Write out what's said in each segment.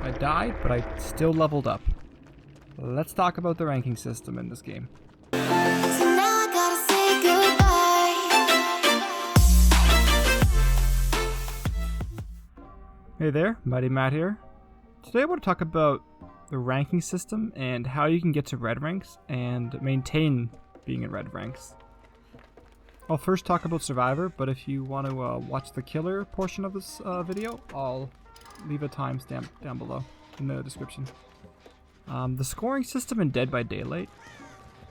I died, but I still leveled up. Let's talk about the ranking system in this game. So now I gotta say goodbye. Hey there, Mighty Matt here. Today I want to talk about the ranking system and how you can get to red ranks and maintain being in red ranks. I'll first talk about Survivor, but if you want to watch the killer portion of this video, I'll leave a timestamp down below in the description. The scoring system in Dead by Daylight,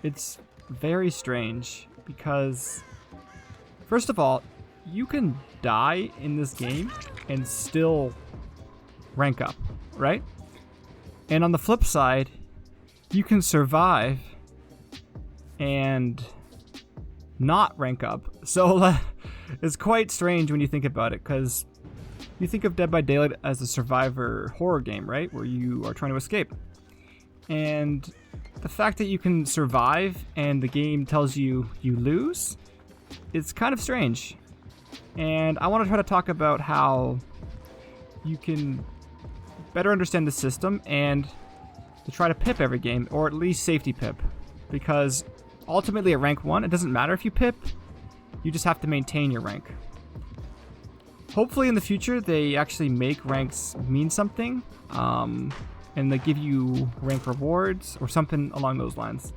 it's very strange because, first of all, you can die in this game and still rank up, right? And on the flip side, you can survive and not rank up. So it's quite strange when you think about it, because you think of Dead by Daylight as a survivor horror game, right? Where you are trying to escape. And the fact that you can survive and the game tells you you lose, it's kind of strange. And I want to try to talk about how you can better understand the system and to try to pip every game, or at least safety pip. Because ultimately at rank 1, it doesn't matter if you pip, you just have to maintain your rank. Hopefully in the future they actually make ranks mean something, and they give you rank rewards or something along those lines.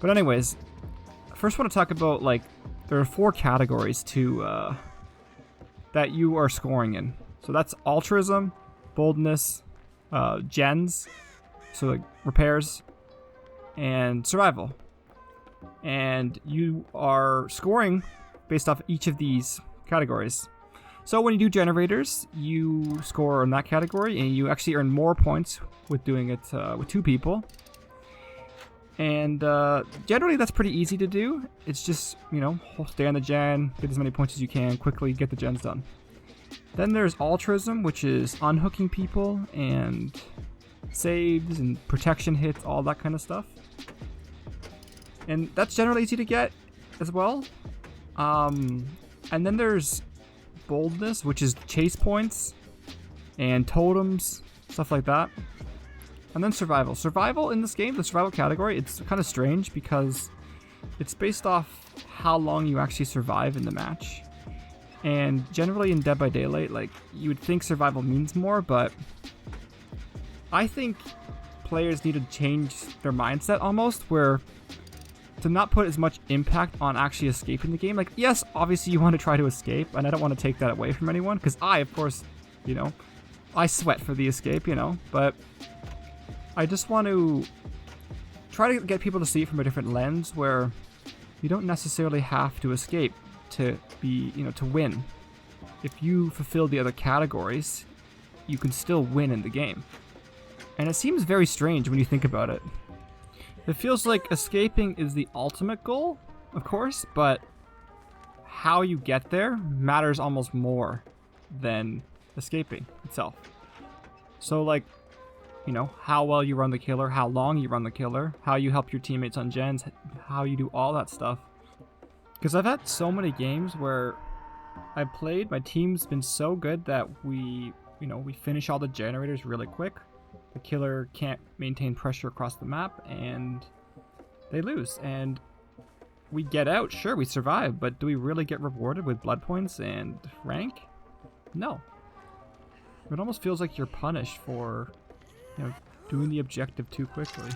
But anyways, I first want to talk about, like, there are 4 categories to that you are scoring in. So that's Altruism, Boldness, Gens, so like repairs, and Survival. And you are scoring based off each of these categories. So when you do generators, you score in that category, and you actually earn more points with doing it with 2 people. And generally that's pretty easy to do. It's just, you know, stay on the gen, get as many points as you can, quickly get the gens done. Then there's Altruism, which is unhooking people and saves and protection hits, all that kind of stuff. And that's generally easy to get as well. And then there's Boldness, which is chase points and totems, stuff like that. And then Survival. Survival in this game, the Survival category, it's kind of strange because it's based off how long you actually survive in the match. And generally in Dead by Daylight, like, you would think Survival means more, but I think players need to change their mindset almost, where to not put as much impact on actually escaping the game. Like, yes, obviously you want to try to escape, and I don't want to take that away from anyone, because I, of course, you know, I sweat for the escape, you know, but I just want to try to get people to see it from a different lens, where you don't necessarily have to escape to be, you know, to win. If you fulfill the other categories, you can still win in the game. And it seems very strange when you think about it. It feels like escaping is the ultimate goal, of course, but how you get there matters almost more than escaping itself. So, like, you know, how well you run the killer, how long you run the killer, how you help your teammates on gens, how you do all that stuff. Because I've had so many games where I've played, my team's been so good that we finish all the generators really quick. The killer can't maintain pressure across the map, and they lose. And we get out, sure, we survive, but do we really get rewarded with blood points and rank? No. It almost feels like you're punished for, you know, doing the objective too quickly.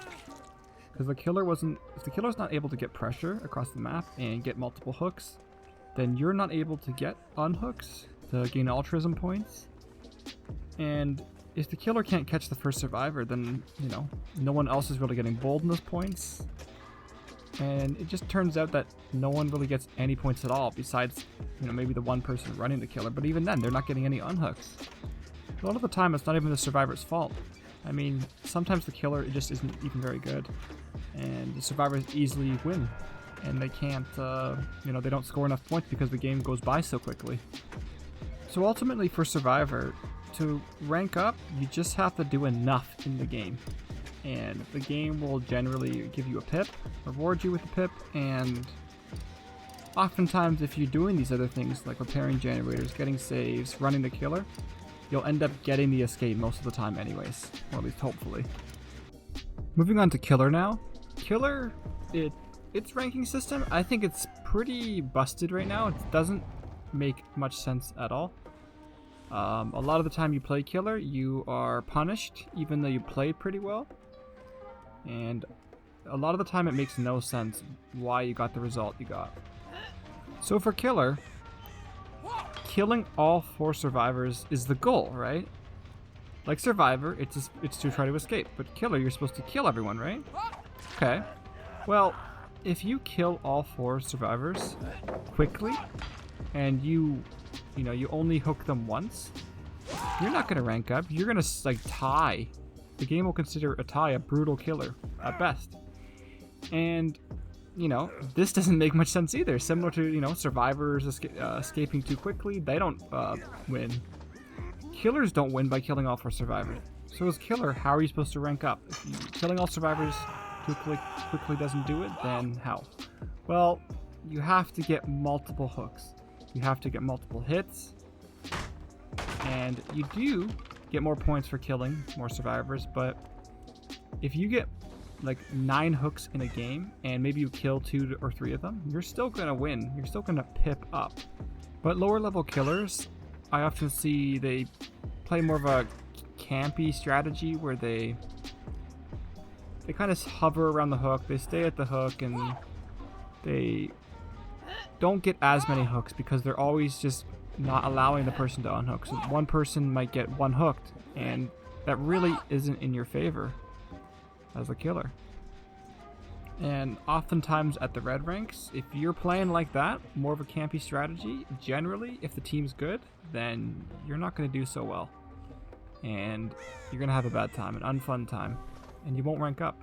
Because if the killer's not able to get pressure across the map and get multiple hooks, then you're not able to get unhooks to gain altruism points. And if the killer can't catch the first survivor, then, you know, no one else is really getting boldness points. And it just turns out that no one really gets any points at all, besides, you know, maybe the one person running the killer. But even then, they're not getting any unhooks. A lot of the time, it's not even the survivor's fault. I mean, sometimes the killer just isn't even very good, and the survivors easily win, and they can't, you know, they don't score enough points because the game goes by so quickly. So ultimately for Survivor, to rank up, you just have to do enough in the game. And the game will generally give you a pip, reward you with a pip, and oftentimes if you're doing these other things like repairing generators, getting saves, running the killer, you'll end up getting the escape most of the time anyways, or at least hopefully. Moving on to Killer now. Killer, its ranking system, I think it's pretty busted right now. It doesn't make much sense at all. A lot of the time you play Killer, you are punished even though you play pretty well. And a lot of the time it makes no sense why you got the result you got. So for Killer, killing all 4 survivors is the goal, right? Like Survivor, it's to try to escape, but Killer, you're supposed to kill everyone, right? Okay. Well, if you kill all 4 survivors quickly, and you only hook them once, you're not gonna rank up. You're gonna like tie. The game will consider a tie a brutal killer at best. And this doesn't make much sense either. Similar to survivors escaping too quickly, they don't win. Killers don't win by killing all 4 survivors. So as Killer, how are you supposed to rank up? If killing all survivors too quickly doesn't do it, then how? Well, you have to get multiple hooks. You have to get multiple hits, and you do get more points for killing more survivors, but if you get like 9 hooks in a game and maybe you kill 2 or 3 of them, you're still gonna win. You're still gonna pip up. But lower level killers, I often see they play more of a campy strategy where they kind of hover around the hook, they stay at the hook, and they don't get as many hooks because they're always just not allowing the person to unhook. So one person might get 1 hooked, and that really isn't in your favor as a killer. And oftentimes at the red ranks, if you're playing like that, more of a campy strategy, generally, if the team's good, then you're not going to do so well. And you're going to have a bad time, an unfun time, and you won't rank up.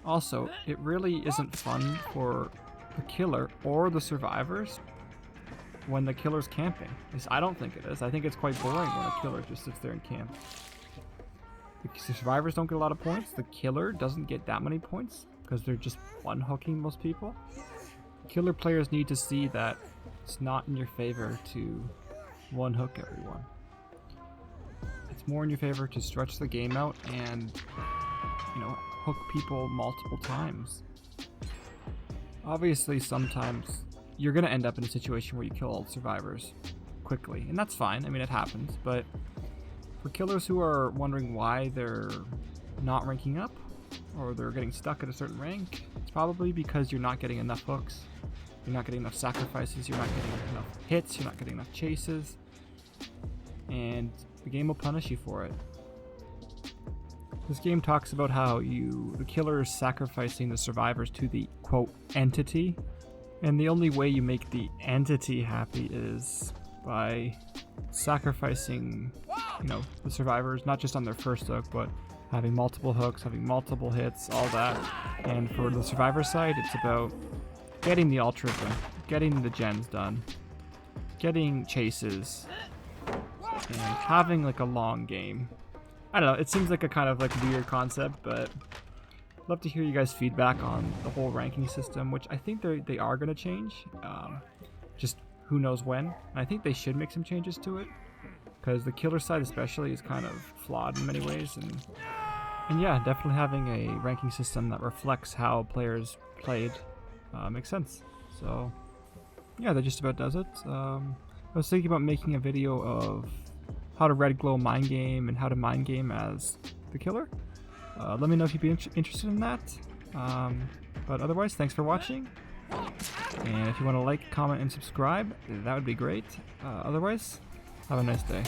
Also, it really isn't fun for the killer or the survivors when the killer's camping. At least I don't think it is. I think it's quite boring when a killer just sits there and camps. The survivors don't get a lot of points. The killer doesn't get that many points because they're just one-hooking most people. Killer players need to see that it's not in your favor to one-hook everyone. It's more in your favor to stretch the game out and, hook people multiple times. Obviously, sometimes you're going to end up in a situation where you kill all the survivors quickly, and that's fine. I mean, it happens, but for killers who are wondering why they're not ranking up or they're getting stuck at a certain rank, it's probably because you're not getting enough hooks, you're not getting enough sacrifices, you're not getting enough hits, you're not getting enough chases, and the game will punish you for it. This game talks about how the killer is sacrificing the survivors to the, quote, entity, and the only way you make the entity happy is by sacrificing, the survivors, not just on their first hook, but having multiple hooks, having multiple hits, all that. And for the survivor side, it's about getting the altruism, getting the gens done, getting chases, and having like a long game. I don't know, it seems like a kind of like weird concept, but I'd love to hear you guys' feedback on the whole ranking system, which I think they are going to change. Just who knows when. And I think they should make some changes to it, because the killer side especially is kind of flawed in many ways. And yeah, definitely having a ranking system that reflects how players played makes sense. So yeah, that just about does it. I was thinking about making a video of how to red glow mind game and how to mind game as the killer. Let me know if you'd be interested in that. But otherwise, thanks for watching. And if you want to like, comment, and subscribe, that would be great. Otherwise, have a nice day.